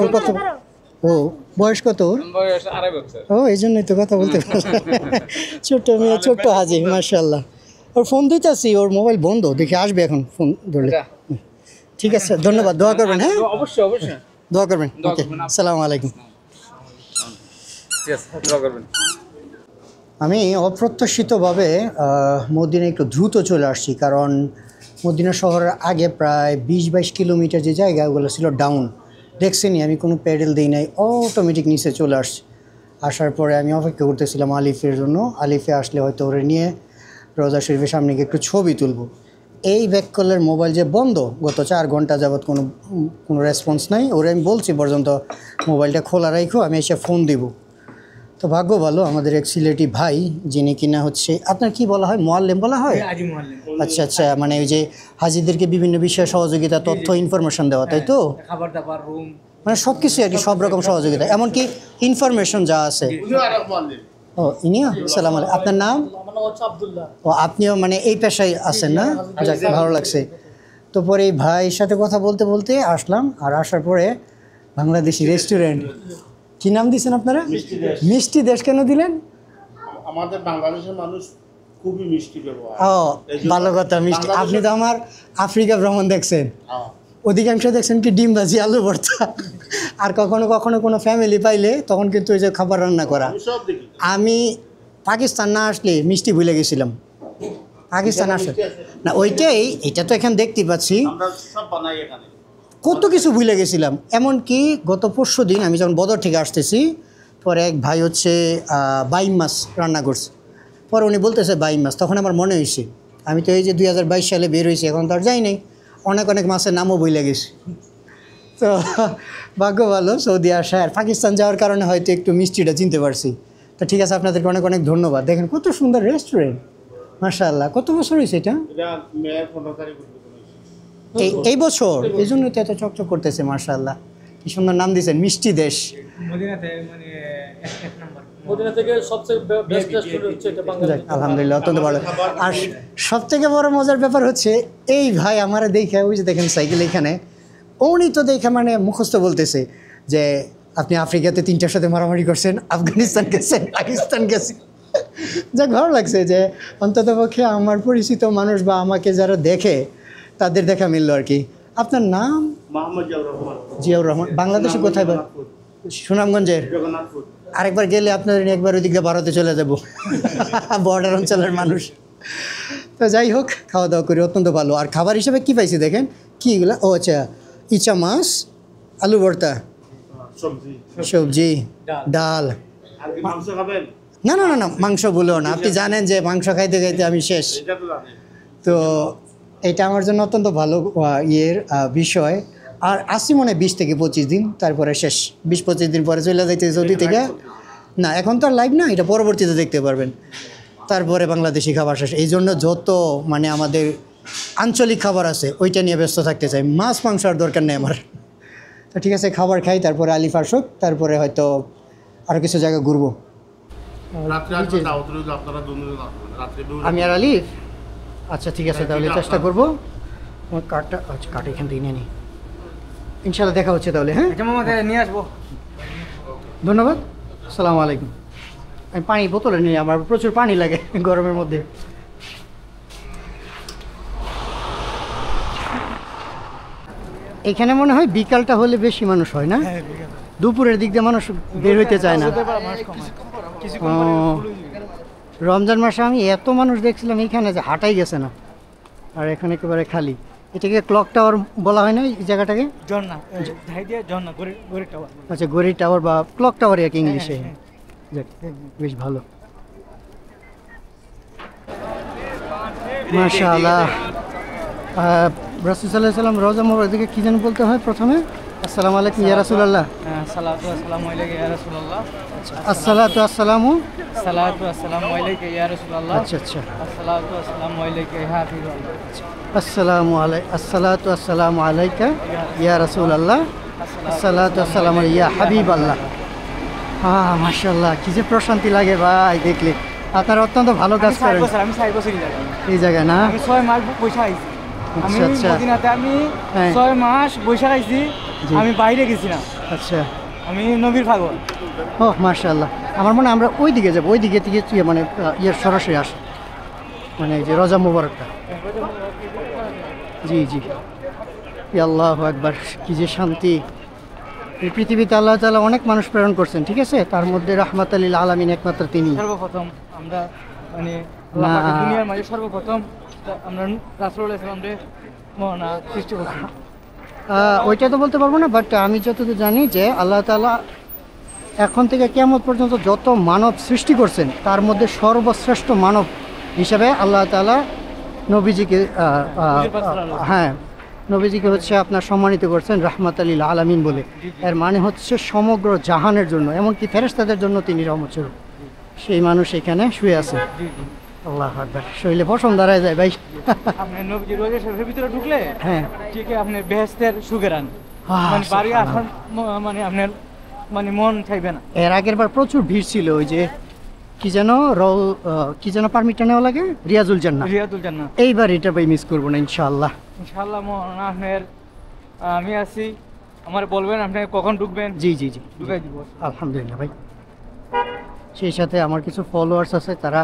ওর কত? ও বয়স কত ওর? বয়স 2.5 বছর। ও এই জন্যই তো কথা বলতে পারছে। ছোট্ট মেয়ে, ছোট্ট হাজি, মাশাআল্লাহ। ওর ফোন দিতেছি, ওর মোবাইল বন্ধ, দেখি আসবে এখন ফোন ধরলে। ঠিক আছে, ধন্যবাদ, দোয়া করবেন। হ্যাঁ অবশ্যই অবশ্যই দোয়া করবেন। ওকে, আসসালামু আলাইকুম। ঠিক আছে, দোয়া করবেন। আমি অপ্রত্যাশিতভাবে মদিনা একটু দ্রুত চলে আসছি, কারণ মদিনা শহরের আগে প্রায় 20-22 কিলোমিটার যে জায়গা, ওগুলো ছিল ডাউন। দেখছিনি আমি কোনো প্যাডেল দিই নাই, অটোমেটিক নিচে চলে আসছি। আসার পরে আমি অপেক্ষা করতেছিলাম আলিফের জন্য। আলিফে আসলে হয়তো ওরে নিয়ে রোজা শরীফের সামনে গিয়ে একটু ছবি তুলব। এই ব্যাক কলের মোবাইল যে বন্ধ, গত 4 ঘন্টা যাবৎ কোনো রেসপন্স নাই। ওরে আমি বলছি পর্যন্ত মোবাইলটা খোলা রাখো, আমি এসে ফোন দিব। তো ভাগ্য ভালো, আমাদের এক সিলেটি ভাই, যিনি কিনা হচ্ছে, আপনার কি বলা হয়, মোয়াল্লেম বলা হয়? আচ্ছা আচ্ছা, মানে ওই যে হাজিদেরকে বিভিন্ন বিষয়ে সহযোগিতা, তথ্য, ইনফরমেশন দেওয়া, তাই তো? খাবার দাবার, রুম, মানে সব কিছু আর কি, সব রকম সহযোগিতা, এমনকি ইনফরমেশন যা আছে। ও ইনিও, সালাম আলাইকুম। আপনার নাম? ও আপনিও মানে এই পেশায় আছেন না? যাক, ভালো লাগছে। তো পরে এই ভাইয়ের সাথে কথা বলতে বলতে আসলাম। আর আসার পরে বাংলাদেশি রেস্টুরেন্ট, কি নাম দিয়েছেন আপনারা? মিষ্টি দেশ কেন দিলেন? আমাদের বাংলাদেশের মানুষ খুবই মিষ্টি ব্যবহার। ও ভালো কথা, মিষ্টি। আপনি তো আমার আফ্রিকা ভ্রমণ দেখছেন, অধিকাংশ দেখছেন কি ডিম ভাজি, আলু ভর্তা। আর কখনো কখনো কোনো ফ্যামিলি পাইলে তখন কিন্তু ওই যে খাবার রান্না করা। আমি পাকিস্তান না আসলে মিষ্টি ভুলে গেছিলাম। পাকিস্তান আসলে না, ওইটাই, এটা তো এখানে দেখতেই পাচ্ছি, আমরা সব বানাই এখানে। কত কিছু ভুলে গেছিলাম। এমনকি গত পরশু দিন আমি যখন বদর থেকে আসতেছি, পরে এক ভাই হচ্ছে বাইম মাছ রান্না করছে। পরে উনি বলতেছে বাইম মাছ, তখন আমার মনে হয়েছে আমি তো এই যে 2022 সালে বের হয়েছি, এখন তো আর যাই নাই, অনেক অনেক মাছের নামও ভুলে গেছি। তো ভাগ্য ভালো সৌদি আসা, আর পাকিস্তান যাওয়ার কারণে হয়তো একটু মিষ্টিটা চিনতে পারছি। তো ঠিক আছে, আপনাদেরকে অনেক অনেক ধন্যবাদ। দেখেন কত সুন্দর রেস্টুরেন্ট, মাশাআল্লাহ। কত বছর হয়েছে এটা? এটা মেয়ের 15 তারিখ এই বছর, এই জন্যই তো এত চকচক করতেছে, মাশাআল্লাহ। কি সুন্দর নাম দিয়েছেন, মিষ্টি দেশ। মদিনাতে মানে এক নাম্বার, মদিনা থেকে সবচেয়ে বেস্ট রেস্টুরেন্ট হচ্ছে এটা বাংলাদেশ। আলহামদুলিল্লাহ, অত্যন্ত ভালো। আর সব থেকে বড় মজার ব্যাপার হচ্ছে, এই ভাই আমার দেখে, ওই যে দেখেন সাইকেল এখানে, উনি তো দেখে মানে মুখস্থ বলতেছে যে আপনি আফ্রিকাতে 3টার সাথে মারামারি করছেন, আফগানিস্তান গেছেন, পাকিস্তান গেছেন। যাক, ভালো লাগছে যে অন্তত পক্ষে আমার পরিচিত মানুষ বা আমাকে যারা দেখে তাদের দেখা মিললো আর কি। আপনার নাম? মোহাম্মদ জিয়াউর রহমান। জিয়াউর রহমান। বাংলাদেশে কোথায়? সুনামগঞ্জের। জগন্নাথপুর। আরেকবার গেলে আপনাদের নিয়ে একবার ওইদিকে ভারতে চলে যাব, বর্ডার অঞ্চলের মানুষ। তো যাই হোক, খাওয়া দাওয়া করি, অত্যন্ত ভালো। আর খাবার হিসেবে কি পাইছি দেখেন, কি এগুলো? ও আচ্ছা, ইচা মাছ, আলু ভর্তা, সবজি, ডাল। আর কি মাংস খাবেন? না না না না, মাংস বলেও না, আপনি জানেন যে মাংস খাইতে খাইতে আমি শেষ। এটা তো জানেন। তো এটা আমার জন্য অত্যন্ত ভালো বিষয়। আর আসি মনে হয় 20 থেকে 25 দিন, তারপরে শেষ। 20-25 দিন পরে চলে যাইতে সৌদি থেকে। না, এখন তো আর লাইভ না, এটা পরবর্তীতে দেখতে পারবেন। তারপরে বাংলাদেশি খাবার শেষ। এই জন্য যত মানে আমাদের আঞ্চলিক খাবার আছে ওইটা নিয়ে ব্যস্ত থাকতে চাই, মাছ মাংস আর দরকার নেই আমার। তো ঠিক আছে, খাবার খাই, তারপরে আলিফ আসুক, তারপরে হয়তো আরও কিছু জায়গা ঘুরবো। রাত্রে আসবে দাওয়াত রইল, আপনারা দুজনে রাত্রে আমি আর আলিফ? আচ্ছা ঠিক আছে, তাহলে চেষ্টা করবো। আমার কার্ডটা, আচ্ছা কার্ড এখান থেকে নিয়ে নিই। ইনশাল্লাহ দেখা হচ্ছে তাহলে। হ্যাঁ, আচ্ছা মামা নিয়ে আসবো। ধন্যবাদ, আসসালামু আলাইকুম। আমি পানি বোতলে নিই, আমার প্রচুর পানি লাগে গরমের মধ্যে। এখানে মনে হয় বিকালটা হলে বেশি মানুষ হয় না? দুপুরের দিক দিয়ে মানুষ বের হইতে চায় না। ও, রমজান মাসে আমি এত মানুষ দেখছিলাম এখানে যে হাঁটাই গেছে না, আর এখানে একেবারে খালি। এটাকে ক্লক টাওয়ার বলা হয় না এই জায়গাটাকে? ঝর্ণা, ঝর্ণা, গড়ি টাওয়ার। আচ্ছা, গড়ি টাওয়ার বা ক্লক টাওয়ার আর কি ইংলিশে। যাক, বেশ ভালো, মাশাআল্লাহ। রাসূল সাল্লাল্লাহু আলাইহি ওয়াসাল্লাম রওজা মোবারক দিকে কি যেন বলতে হয় প্রথমে? আসসালামু আলাইকুম ইয়া রাসূলুল্লাহ। সালাতু আসসালামু আলাইকা ইয়া রাসূলুল্লাহ। আসসালাতু আসসালামু, সালাতু আসসালামু আলাইকা ইয়া রাসূলুল্লাহ। আচ্ছা আচ্ছা, আসসালাতু আসসালামু আলাইকা ইয়া হাবিবাল্লাহ। আসসালাতু আসসালামু আলাইকা ইয়া রাসূলুল্লাহ। আসসালাতু আসসালামু ইয়া হাবিবাল্লাহ। হ্যাঁ, মাশাআল্লাহ, কি যে প্রশান্তি লাগে ভাই দেখলে। আপনারা অত্যন্ত ভালো কাজ করেন। আমি 6 বছর এই জায়গায় না? আমি 6 মাস বৈশা আইছি। আমি আচ্ছা। মদিনাতে আমি হ্যাঁ। 6 মাস বৈশা আইছি। আমি বাইরে গেছি না, আচ্ছা। আমি নবীর পাগল। ও মাশাআল্লাহ, আমার মনে হয় আমরা ওই দিকে যাবো, ওই দিকে থেকে মানে সরাসরি আসে। মানে এই যে রোজা মুবারকটা। জি জি, আল্লাহু আকবার, কি যে শান্তি। এই পৃথিবীতে আল্লাহ তাআলা অনেক মানুষ প্রেরণ করছেন, ঠিক আছে, তার মধ্যে রাহমাতাল লিল আলামিন একমাত্র তিনি। সর্বপ্রথম আমরা মানে আল্লাহ পাকের দুনিয়ার মাঝে সর্বপ্রথম আমরা রাসূলুল্লাহ সাল্লাল্লাহু আলাইহি ওয়াসাল্লাম মহানা সৃষ্টি করছি। ওইটা তো বলতে পারবো না, বাট আমি যতটুকু জানি যে আল্লাহ তাআলা এখন থেকে কিয়ামত পর্যন্ত যত মানব সৃষ্টি করছেন তার মধ্যে সর্বশ্রেষ্ঠ মানব হিসাবে আল্লাহ তাআলা নবীজিকে হ্যাঁ নবীজিকে হচ্ছে আপনার সম্মানিত করছেন রাহমাতাল লিল আলামিন বলে। এর মানে হচ্ছে সমগ্র জাহানের জন্য, এমনকি ফেরেশতাদের জন্য তিনি রহমত স্বরূপ। সেই মানুষ এখানে শুয়ে আছে। আল্লাহু আকবার, শরীরে পশম দাঁড়ায় যায় ভাই। আপনি নবীজির রোজা শরীফের ভিতরে ঢুকলে হ্যাঁ ঠিক আপনি বেহেশতের সুগেরান মানে বাড়ি আসার মানে আপনার মানে মন চাইবে না। এর আগের বার প্রচুর ভিড় ছিল, ওই যে কি যেন কি যেন পারমিটটা নেওয়া লাগে, রিয়াজুল জান্নাহ। রিয়াদুল জান্নাহ এইবার এটা ভাই মিস করবো না ইনশাআল্লাহ। ইনশাআল্লাহ মহান আপনার আমি আছি, আমার বলবেন আপনি কখন ঢুকবেন, জি জি জি, ঢুকাই দিব। আলহামদুলিল্লাহ ভাই। সেই সাথে আমার কিছু ফলোয়ার্স আছে, তারা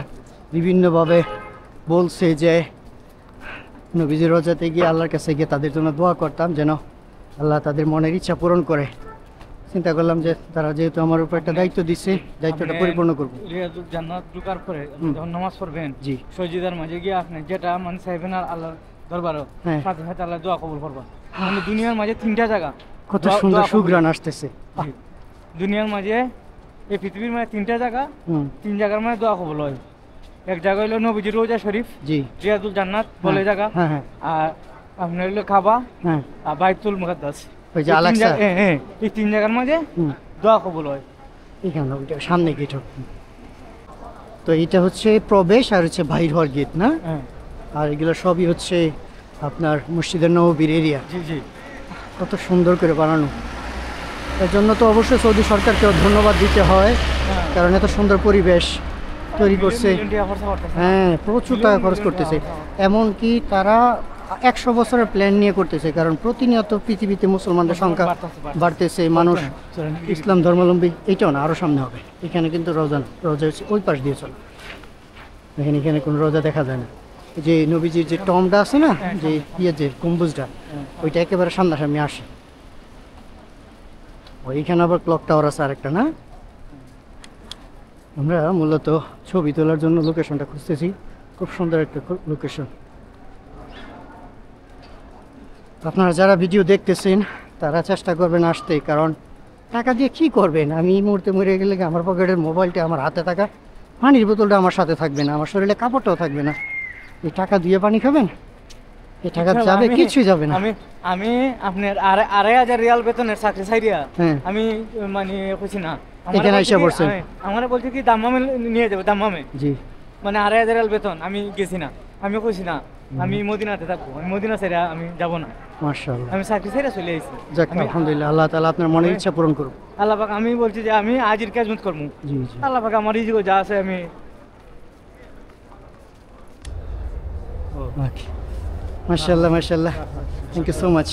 বিভিন্নভাবে বলছে যে নবীজির রোজাতে গিয়ে আল্লাহর কাছে গিয়ে তাদের জন্য দোয়া করতাম যেন আল্লাহ তাদের মনের ইচ্ছা পূরণ করে। চিন্তা করলাম যে তারা যেহেতু আমার উপর একটা দায়িত্ব দিচ্ছে, দায়িত্বটা পরিপূর্ণ করবো। রিয়াদুল জান্নাত ঢুকার পরে যখন নামাজ পড়বেন জি, সজিদার মাঝে গিয়ে আপনি যেটা মানে চাইবেন আর আল্লাহর দরবারও হ্যাঁ। সাথে সাথে আল্লাহ দোয়া কবুল করবেন। মানে দুনিয়ার মাঝে 3টা জায়গা কত দোয়া সুন্দর কবুল। সুঘ্রাণ আসতেছে। জি। দুনিয়ার মাঝে এই পৃথিবীর মাঝে 3টা জায়গা, হুম, 3 জায়গার মাঝে দোয়া কবুল হয়। এক জায়গা হলো নবীজির রোজা শরীফ, জি, রিয়াদুল জান্নাত বলে জায়গা, হ্যাঁ হ্যাঁ আর আপনার হলো কাবা হ্যাঁ, আর বাইতুল মুকাদ্দাস। ওই যে আলাক্সা। এই 3 জায়গার মাঝে হুম, দোয়া কবুল হয়। এখানে ওইটা সামনে গেট। তো এটা হচ্ছে প্রবেশ আর হচ্ছে বাইর হওয়ার গেট না? হ্যাঁ আর এগুলো সবই হচ্ছে আপনার মসজিদের নববীর এরিয়া। জি জি। কত সুন্দর করে বানানো। এর জন্য তো অবশ্যই সৌদি সরকারকেও ধন্যবাদ দিতে হয়, হ্যাঁ। কারণ এত সুন্দর পরিবেশ তৈরি করছে। মিলিয়ন টাকা খরচা করতেছে। হ্যাঁ, প্রচুর টাকা খরচ করতেছে। এমনকি তারা 100 বছরের প্ল্যান নিয়ে করতেছে, কারণ প্রতিনিয়ত পৃথিবীতে মুসলমানদের সংখ্যা বাড়তেছে, মানুষ ইসলাম ধর্মাবলম্বী। এইটাও না, আরও সামনে হবে। এখানে কিন্তু রোজা হচ্ছে ওই পাশ দিয়ে চলে, এখানে এখানে কোনো রোজা দেখা যায় না। এই যে নবীজির যে টমটা আছে না, যে যে গম্বুজটা, ওইটা একেবারে সামনাসামনি আসে। ওইখানে আবার ক্লক টাওয়ার আছে আরেকটা না? আমরা মূলত ছবি তোলার জন্য লোকেশনটা খুঁজতেছি। খুব সুন্দর একটা লোকেশন। আপনারা যারা ভিডিও দেখতেছেন তারা চেষ্টা করবেন আসতে, কারণ টাকা দিয়ে কি করবেন? আমি এই মুহূর্তে মরে গেলে আমার পকেটের মোবাইলটা আমার হাতে থাকা, পানির বোতলটা আমার সাথে থাকবে না, আমার শরীরে কাপড়টাও থাকবে না। এই টাকা দিয়ে পানি খাবেন? এই টাকা যাবে, কিছুই যাবে না। আমি আপনার 2,500 রিয়াল বেতনের চাকরি ছাইরিয়া হ্যাঁ। আমি মানে কইছি না এখানে এসে পড়ছেন। আমার বলছে কি দাম্মামে নিয়ে যাবে, দাম্মামে জি, মানে 2,500 রিয়াল বেতন। আমি গেছি না, আমি কইছি না আমি মদিনাতে থাকবো, আমি মদিনা ছেড়ে আমি যাব না। মাশাআল্লাহ। আমি চাকরি ছেড়ে চলে আইছি। যাক, আলহামদুলিল্লাহ, আল্লাহ তাআলা আপনার মনের ইচ্ছা পূরণ করুন। আল্লাহ পাক, আমি বলছি যে আমি আজির কাজমত করবো। জি জি, আল্লাহ পাক আমার রিজিক যা আছে আমি okay. MashaAllah, MashaAllah. Thank you so much.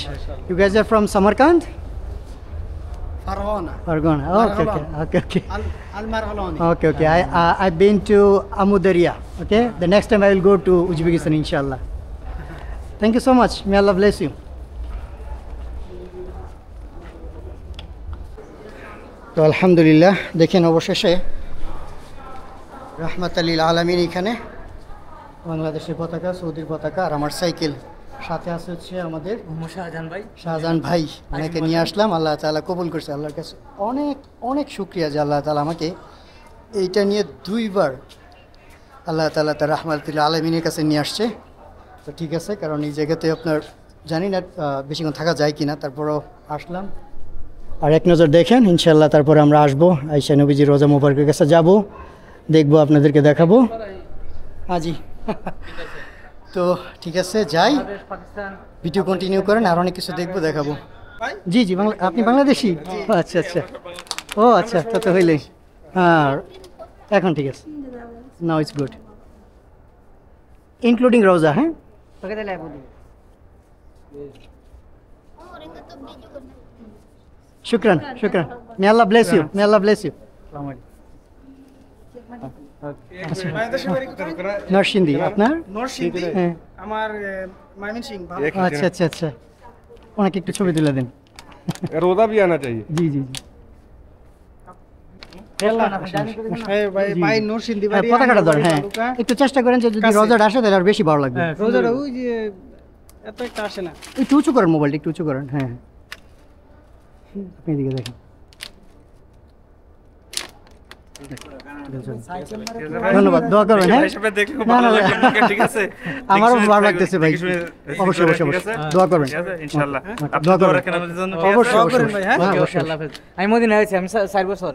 You guys are from Samarkand? Farghana. Farghana. Okay, okay, okay, okay. Al-Marghalani. Okay, okay. I've been to Amu Darya. Okay. The next time I will go to Uzbekistan, inshallah. Thank you so much. May Allah bless you. তো আলহামদুলিল্লাহ, দেখেন অবশেষে রাহমাতাল লিল আলামিন এখানে, বাংলাদেশের পতাকা, সৌদির পতাকা, আর আমার সাইকেল সাথে আছে হচ্ছে আমাদের শাহজাহান ভাই। শাহজাহান ভাই। অনেকে নিয়ে আসলাম, আল্লাহ তাআলা কবুল করছে। আল্লাহর কাছে অনেক অনেক শুকরিয়া যে আল্লাহ তাআলা আমাকে এইটা নিয়ে 2 বার আল্লাহ তাআলা তার রাহমাতুল আলামিনের কাছে নিয়ে আসছে। তো ঠিক আছে, কারণ এই জায়গাতে আপনার জানি না বেশিক্ষণ থাকা যায় কি না, তারপরও আসলাম। আর এক নজর দেখেন ইনশাআল্লাহ, তারপরে আমরা আসবো, আয়েশা নবীজি রোজা মুবারকের কাছে যাব, দেখবো, আপনাদেরকে দেখাবো। জি। তো ঠিক আছে, যাই, পাকিস্তান ভিডিও কন্টিনিউ করেন, আর অনেক কিছু দেখবো, দেখাবো। জি জি, আপনি বাংলাদেশি? আচ্ছা আচ্ছা, ও আচ্ছা, তা তো হইলেই। হ্যাঁ, এখন ঠিক আছে, নাও ইটস গুড, ইনক্লুডিং রোজা। হ্যাঁ, শুকরান শুকরান। May Allah bless you, may Allah bless you. বাংলাদেশের বাড়ি কোথায়? নরসিংদী। আপনার? নরসিংদী। হ্যাঁ। আমার ময়মনসিংহ। ভালো। আচ্ছা আচ্ছা আচ্ছা, ওনাকে একটু ছবি তুলে দেন। रोजा भी आना चाहिए। জি জি জি। ভাই নরসিংদী হ্যাঁ, বাড়ি। পতাকাটা ধরেন, হ্যাঁ তালুকা। একটু চেষ্টা করেন যে যদি রোজাটা আসে তাহলে আর বেশি ভালো লাগবে। রোজাটা ওই যে এত একটা আসে না। একটু উঁচু করেন, মোবাইলটা একটু উঁচু করেন। হ্যাঁ আপনি এদিকে দেখেন। ধন্যবাদ, দোয়া করবেন। হ্যাঁ না, না, না। ঠিক আছে, আমারও ভালো লাগতেছে ভাই। অবশ্যই অবশ্যই অবশ্যই দোয়া করবেন। ইনশাআল্লাহ। দোয়া করবেন অবশ্যই দোয়া অবশ্যই। করেন ভাই, হ্যাঁ? হ্যাঁ, অবশ্যই। আমি মদিনা আছি, আমি 4 বছর।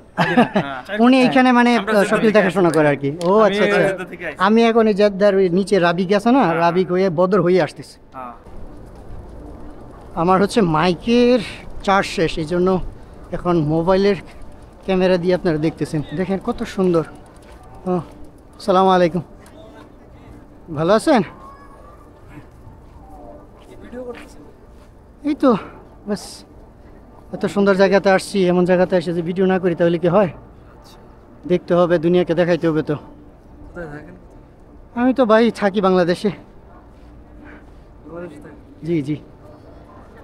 উনি এখানে মানে সবকিছু দেখাশোনা করে আর কি। ও আচ্ছা আচ্ছা। আমি এখন এই জেদ্দার ওই নিচে রাবিক আছে না, রাবিক হয়ে বদর হয়ে আসতেছি। আমার হচ্ছে মাইকের চার্জ শেষ, এই জন্য এখন মোবাইলের ক্যামেরা দিয়ে আপনারা দেখতেছেন। দেখেন কত সুন্দর। ও আসসালামু আলাইকুম, ভালো আছেন? এই তো বাস, এত সুন্দর জায়গাতে আসছি, এমন জায়গাতে এসে যে ভিডিও না করি তাহলে কি হয়? দেখতে হবে, দুনিয়াকে দেখাইতে হবে। তো আমি তো ভাই থাকি বাংলাদেশে। জি জি।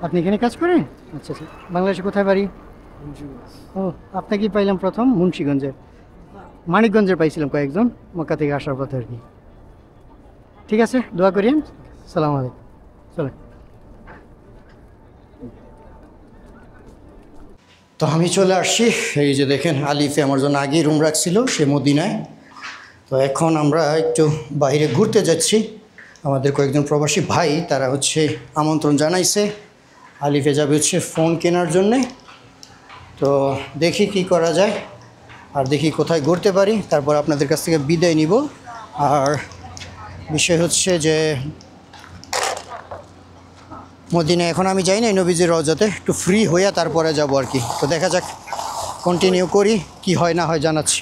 আপনি এখানে কাজ করেন? আচ্ছা আচ্ছা। বাংলাদেশে কোথায় বাড়ি? ও আপনাকে পাইলাম প্রথম মুন্সিগঞ্জে, মানিকগঞ্জের পাইছিলাম কয়েকজন মক্কা থেকে আসার পথে আর কি। ঠিক আছে, দোয়া করিয়েন। সালাম আলাইকুম। চলেন। তো আমি চলে আসছি, এই যে দেখেন আলিফে আমার জন্য আগেই রুম রাখছিল সে মদিনায়। তো এখন আমরা একটু বাইরে ঘুরতে যাচ্ছি। আমাদের কয়েকজন প্রবাসী ভাই তারা হচ্ছে আমন্ত্রণ জানাইছে, আলিফে যাবে হচ্ছে ফোন কেনার জন্যে। তো দেখি কি করা যায়, আর দেখি কোথায় ঘুরতে পারি, তারপর আপনাদের কাছ থেকে বিদায় নিব। আর বিষয় হচ্ছে যে মদিনা এখন আমি যাই না, নবীজির রওজাতে একটু ফ্রি হইয়া তারপরে যাব আর কি। তো দেখা যাক, কন্টিনিউ করি, কি হয় না হয় জানাচ্ছি।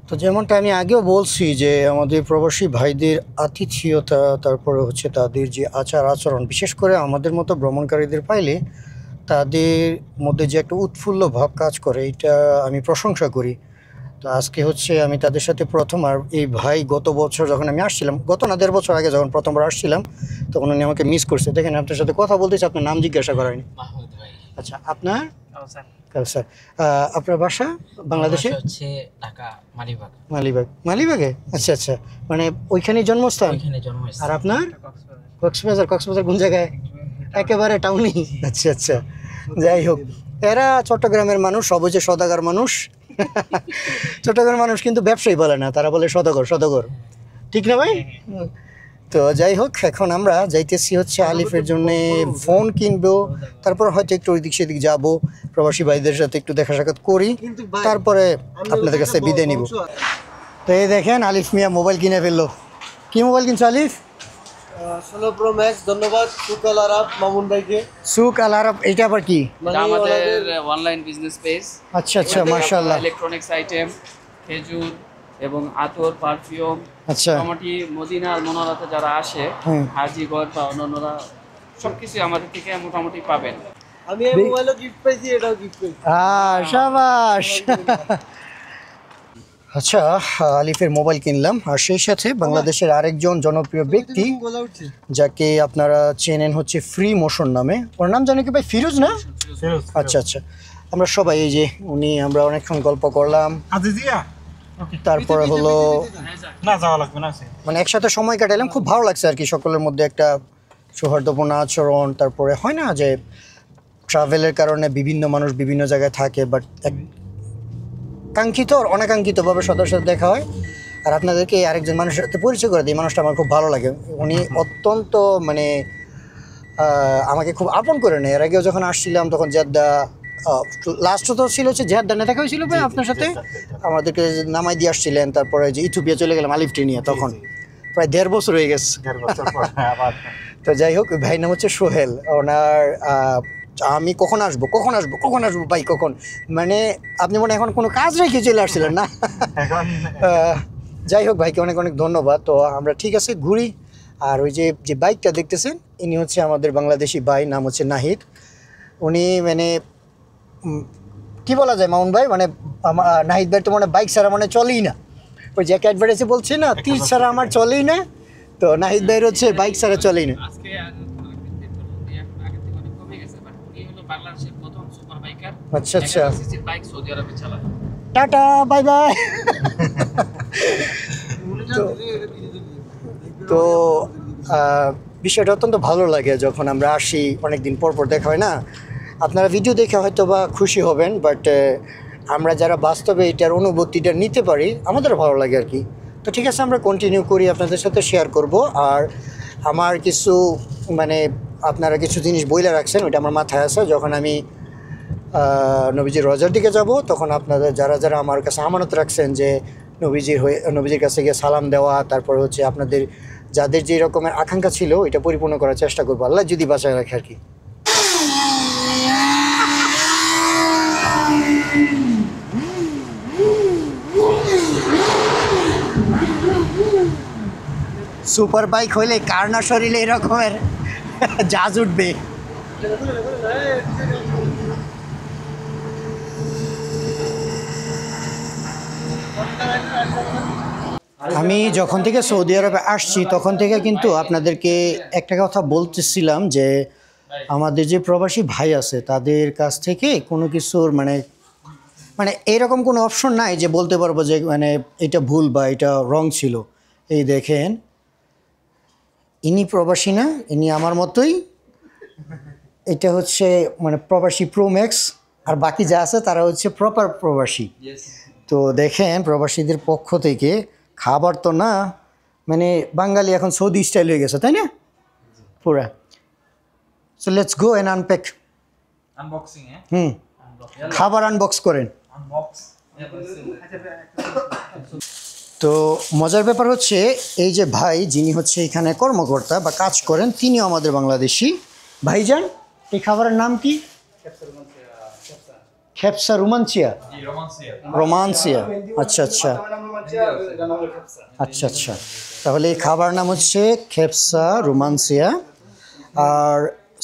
তো যেমনটা আমি আগেও বলছি যে আমাদের প্রবাসী ভাইদের আতিথেয়তা, তারপরে হচ্ছে তাদের যে আচার আচরণ, বিশেষ করে আমাদের মতো ভ্রমণকারীদের পাইলে তাদের মধ্যে যে একটা উৎফুল্ল ভাব কাজ করে, এটা আমি প্রশংসা করি। তো আজকে হচ্ছে আমি তাদের সাথে প্রথম, আর এই ভাই গত বছর যখন আমি আসছিলাম, গত না 1.5 বছর আগে যখন প্রথমবার আসছিলাম, তখন উনি আমাকে মিস করছে। দেখেন আপনার সাথে কথা বলতেছি, আপনার নাম জিজ্ঞাসা করা হয়নি। আচ্ছা, আপনার? কাউসার। আপনার বাসা বাংলাদেশে? হচ্ছে ঢাকা মালিবাগ। মালিবাগে? আচ্ছা আচ্ছা, মানে ওইখানেই জন্মস্থান? ওইখানে জন্ম হয়েছে। আর আপনার? কক্সবাজার কোন জায়গায়? একেবারে টাউনি? আচ্ছা আচ্ছা, যাই হোক, এরা চট্টগ্রামের মানুষ, সবই যে সদাগর মানুষ। চট্টগ্রামের মানুষ কিন্তু ব্যবসায়ী বলে না, তারা বলে সদাগর। ঠিক না ভাই? তো যাই হোক, এখন আমরা যাইতেছি হচ্ছে আলিফের জন্য ফোন কিনবো, তারপর হয়তো একটু ওই দিক সেদিক যাবো, প্রবাসী ভাইদের সাথে একটু দেখা সাক্ষাৎ করি, তারপরে আপনাদের কাছে বিদায় নিব। তো এই দেখেন আলিফ মিয়া মোবাইল কিনে ফেললো। কি মোবাইল কিনছো আলিফ? 16 Pro Max। ধন্যবাদ সুক আল আরব মামুন ভাইকে। সুক আল আরব, এটা আবার কি? এটা আমাদের অনলাইন বিজনেস পেজ। আচ্ছা আচ্ছা, মাশাআল্লাহ। ইলেকট্রনিক্স আইটেম, খেজুর এবং আতর, পারফিউম, আচ্ছা, মোটামুটি মদিনা আর মনোরাতে যারা আসে, হাজিগর বা অন্যান্যরা সবকিছু আমাদের থেকে মোটামুটি পাবেন। আমি এই মোবাইলও গিফট পাইছি, এটাও গিফট পাইছি। শাবাশ। আচ্ছা, আলিফের মোবাইল কিনলাম, আর সেই সাথে বাংলাদেশের আরেকজন জনপ্রিয় ব্যক্তি যাকে আপনারা চেনেন হচ্ছে ফ্রি মোশন নামে, ওর নাম জানি কি ভাই? ফিরোজ না? আচ্ছা আচ্ছা, আমরা সবাই এই যে উনি, আমরা অনেকক্ষণ গল্প করলাম, তারপরে হলো মানে একসাথে সময় কাটালাম, খুব ভালো লাগছে আর কি। সকলের মধ্যে একটা সৌহার্দ্যপূর্ণ আচরণ, তারপরে হয় না যে ট্রাভেলের কারণে বিভিন্ন মানুষ বিভিন্ন জায়গায় থাকে, বাট কাঙ্ক্ষিত আর অনাকাঙ্ক্ষিতভাবে সবার সাথে দেখা হয়। আর আপনাদেরকে আরেকজন মানুষের সাথে পরিচয় করে দিই, মানুষটা আমার খুব ভালো লাগে। উনি অত্যন্ত মানে আমাকে খুব আপন করে নেয়। এর আগেও যখন আসছিলাম তখন জেদ্দা, লাস্টও তো ছিল হচ্ছে জেদ্দা না, দেখা হয়েছিল ভাই আপনার সাথে, আমাদেরকে নামাই দিয়ে আসছিলেন। তারপরে যে ইথিওপিয়া চলে গেলাম আলিফটি নিয়ে, তখন প্রায় 1.5 বছর হয়ে গেছে। তো যাই হোক, ভাই নাম হচ্ছে সোহেল। ওনার আমি কখন আসবো ভাই, কখন, মানে আপনি মনে এখন কোনো কাজ রেখে চলে আসছিলেন না? যাই হোক, ভাইকে অনেক অনেক ধন্যবাদ। তো আমরা ঠিক আছে ঘুরি। আর ওই যে বাইকটা দেখতেছেন, ইনি হচ্ছে আমাদের বাংলাদেশি ভাই, নাম হচ্ছে নাহিদ। উনি মানে কি বলা যায় মামুন ভাই, মানে নাহিদ ভাই তো মানে বাইক ছাড়া মানে চলেই না। ওই যে একটা অ্যাডভার্টাইজে বলছে না, তীর ছাড়া আমার চলেই না, তো নাহিদ ভাইয়ের হচ্ছে বাইক ছাড়া চলেই না। আজকে আগে থেকে অনেক কমে গেছে, বাট উনি হলো বাংলাদেশের প্রথম সুপার বাইকার। আচ্ছা আচ্ছা, সিসির বাইক সৌদি আরবে চালায়। Tata bye bye. তো বিষয়টা অত্যন্ত ভালো লাগে যখন আমরা আসি, অনেকদিন পর পর দেখা হয় না। আপনারা ভিডিও দেখে হয়তো বা খুশি হবেন, বাট আমরা যারা বাস্তবে এটার অনুভূতিটা নিতে পারি আমাদেরও ভালো লাগে আর কি। তো ঠিক আছে, আমরা কন্টিনিউ করি, আপনাদের সাথে শেয়ার করব। আর আমার কিছু মানে আপনারা কিছু জিনিস বইলা রাখছেন, ওইটা আমার মাথায় আছে। যখন আমি নবীজির রোজার দিকে যাব, তখন আপনাদের যারা যারা আমার কাছে আমানত রাখছেন যে নবীজির কাছে গিয়ে সালাম দেওয়া, তারপর হচ্ছে আপনাদের যাদের যে রকমের আকাঙ্ক্ষা ছিল এটা পরিপূর্ণ করার চেষ্টা করবো, আল্লাহ যদি বাঁচায় রাখে আর কি। সুপার বাইক হইলে কার না শরীরে এরকমের জাজ উঠবে। আমি যখন থেকে সৌদি আরবে আসছি তখন থেকে কিন্তু আপনাদেরকে একটা কথা বলতেছিলাম যে আমাদের যে প্রবাসী ভাই আছে তাদের কাছ থেকে কোনো কিছুর মানে এরকম কোনো অপশন নাই যে বলতে পারবো যে মানে এটা ভুল বা এটা রং ছিল। এই দেখেন, ইনি প্রবাসী না, ইনি আমার মতোই। এটা হচ্ছে মানে প্রবাসী প্রো ম্যাক্স, আর বাকি যা আছে তারা হচ্ছে প্রপার প্রবাসী। তো দেখেন, প্রবাসীদের পক্ষ থেকে খাবার তো না, মানে বাঙালি এখন সৌদি স্টাইল হয়ে গেছে, তাই না পুরা। So let's go and unpack. Unboxing খাবার আনবক্স করেন। তো মজার ব্যাপার হচ্ছে এই যে ভাই যিনি হচ্ছে এখানে কর্মকর্তা বা কাজ করেন, তিনিও আমাদের বাংলাদেশি। ভাইজান, এই খাবারের নাম কি? খেপসা রোমান্সিয়া। রোমান্সিয়া, আচ্ছা আচ্ছা আচ্ছা আচ্ছা। তাহলে এই খাবার নাম হচ্ছে খেপসা রোমান্সিয়া। আর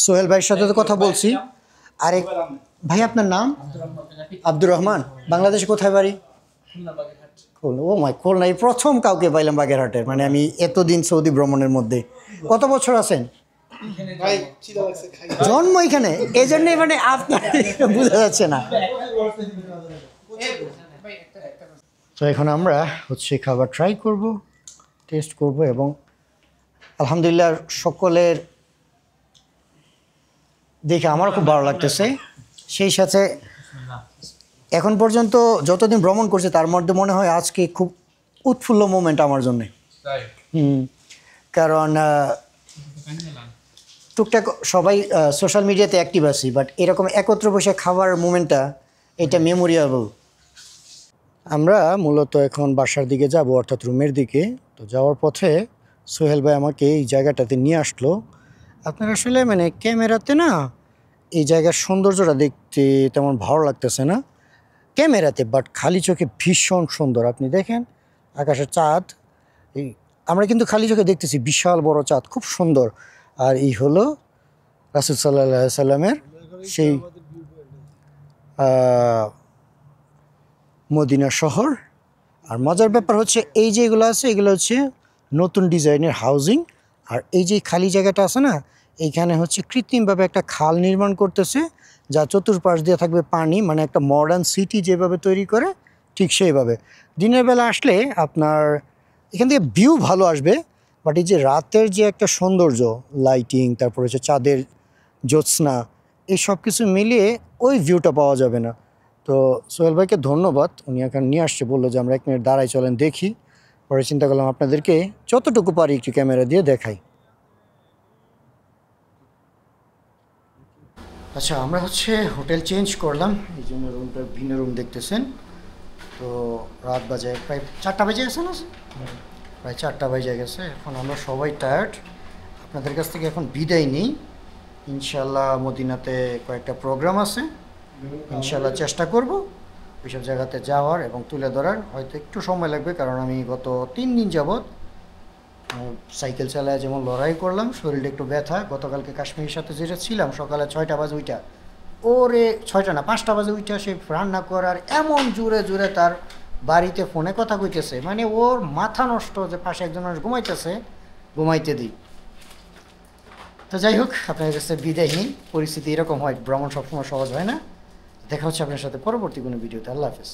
সোহেল ভাইয়ের সাথে তো কথা বলছি। আরেক ভাই, আপনার নাম? আব্দুর রহমান। বাংলাদেশে কোথায় বাড়ি? খুলনা। ও মাই, খুলনা। এই প্রথম কাউকে পাইলাম বাগেরহাটের, মানে আমি এতদিন সৌদি ভ্রমণের মধ্যে। কত বছর আছেন? জন্ম এখানে, এই জন্যই মানে আপনার বোঝা যাচ্ছে না। তো এখন আমরা হচ্ছে খাবার ট্রাই করব, টেস্ট করব, এবং আলহামদুলিল্লাহ সকলের দেখে আমারও খুব ভালো লাগতেছে। সেই সাথে এখন পর্যন্ত যতদিন ভ্রমণ করছে তার মধ্যে মনে হয় আজকে খুব উৎফুল্ল মোমেন্ট আমার জন্যে। কারণ টুকটাক সবাই সোশ্যাল মিডিয়াতে অ্যাক্টিভ আছি, বাট এরকম একত্র বসে খাবার মোমেন্টটা এটা মেমোরিয়েবল। আমরা মূলত এখন বাসার দিকে যাব, অর্থাৎ রুমের দিকে। তো যাওয়ার পথে সোহেল ভাই আমাকে এই জায়গাটাতে নিয়ে আসলো। আপনার আসলে মানে ক্যামেরাতে না এই জায়গার সৌন্দর্যটা দেখতে তেমন ভালো লাগতেছে না ক্যামেরাতে, বাট খালি চোখে ভীষণ সুন্দর। আপনি দেখেন আকাশের চাঁদ, এই আমরা কিন্তু খালি চোখে দেখতেছি বিশাল বড় চাঁদ, খুব সুন্দর। আর এই হলো রাসূল সাল্লাল্লাহু আলাইহি সাল্লামের সেই মদিনা শহর। আর মজার ব্যাপার হচ্ছে এই যে এগুলো আছে, এগুলো হচ্ছে নতুন ডিজাইনের হাউজিং। আর এই যে খালি জায়গাটা আছে না, এইখানে হচ্ছে কৃত্রিমভাবে একটা খাল নির্মাণ করতেছে, যা চতুর্পাশ দিয়ে থাকবে পানি, মানে একটা মডার্ন সিটি যেভাবে তৈরি করে ঠিক সেইভাবে। দিনের বেলা আসলে আপনার এখান থেকে ভিউ ভালো আসবে, বাট এই যে রাতের যে একটা সৌন্দর্য, লাইটিং, তারপর হচ্ছে চাঁদের জ্যোৎস্না, এই সব কিছু মিলিয়ে ওই ভিউটা পাওয়া যাবে না। তো সোহেল ভাইকে ধন্যবাদ, উনি এখানে নিয়ে আসছে, বললো যে আমরা 1 মিনিট দাঁড়াই, চলেন দেখি। পরে চিন্তা করলাম আপনাদেরকে যতটুকু পারি একটু ক্যামেরা দিয়ে দেখাই। আচ্ছা, আমরা হচ্ছে হোটেল চেঞ্জ করলাম, এই জন্য রুমটা ভিন্ন রুম দেখতেছেন। তো রাত বাজে প্রায় 4টা বেজে গেছে না, প্রায় 4টা বেজে গেছে। এখন আমরা সবাই টায়ার্ড, আপনাদের কাছ থেকে এখন বিদায় নিই। ইনশাল্লাহ মদিনাতে কয়েকটা প্রোগ্রাম আছে, ইনশাল্লাহ চেষ্টা করব ওইসব জায়গাতে যাওয়ার এবং তুলে ধরার। হয়তো একটু সময় লাগবে, কারণ আমি গত 3 দিন যাবৎ সাইকেল চালায় যেমন লড়াই করলাম, শরীরটা একটু ব্যথা। গতকালকে কাশ্মীরের সাথে যেটা ছিলাম সকালে 6টা বাজে, ওরে 6টা না 5টা বাজে উঠে সে রান্না করার এমন জোরে জোরে তার বাড়িতে ফোনে কথা কইতেছে, মানে ওর মাথা নষ্ট যে পাশে একজন মানুষ ঘুমাইতেছে, ঘুমাইতে দিই। তো যাই হোক, আপনার কাছে বিদায়হীন পরিস্থিতি এরকম হয়, ভ্রমণ সবসময় সহজ হয় না। দেখা হচ্ছে আপনার সাথে পরবর্তী কোনো ভিডিওতে। আল্লাহ হাফেজ।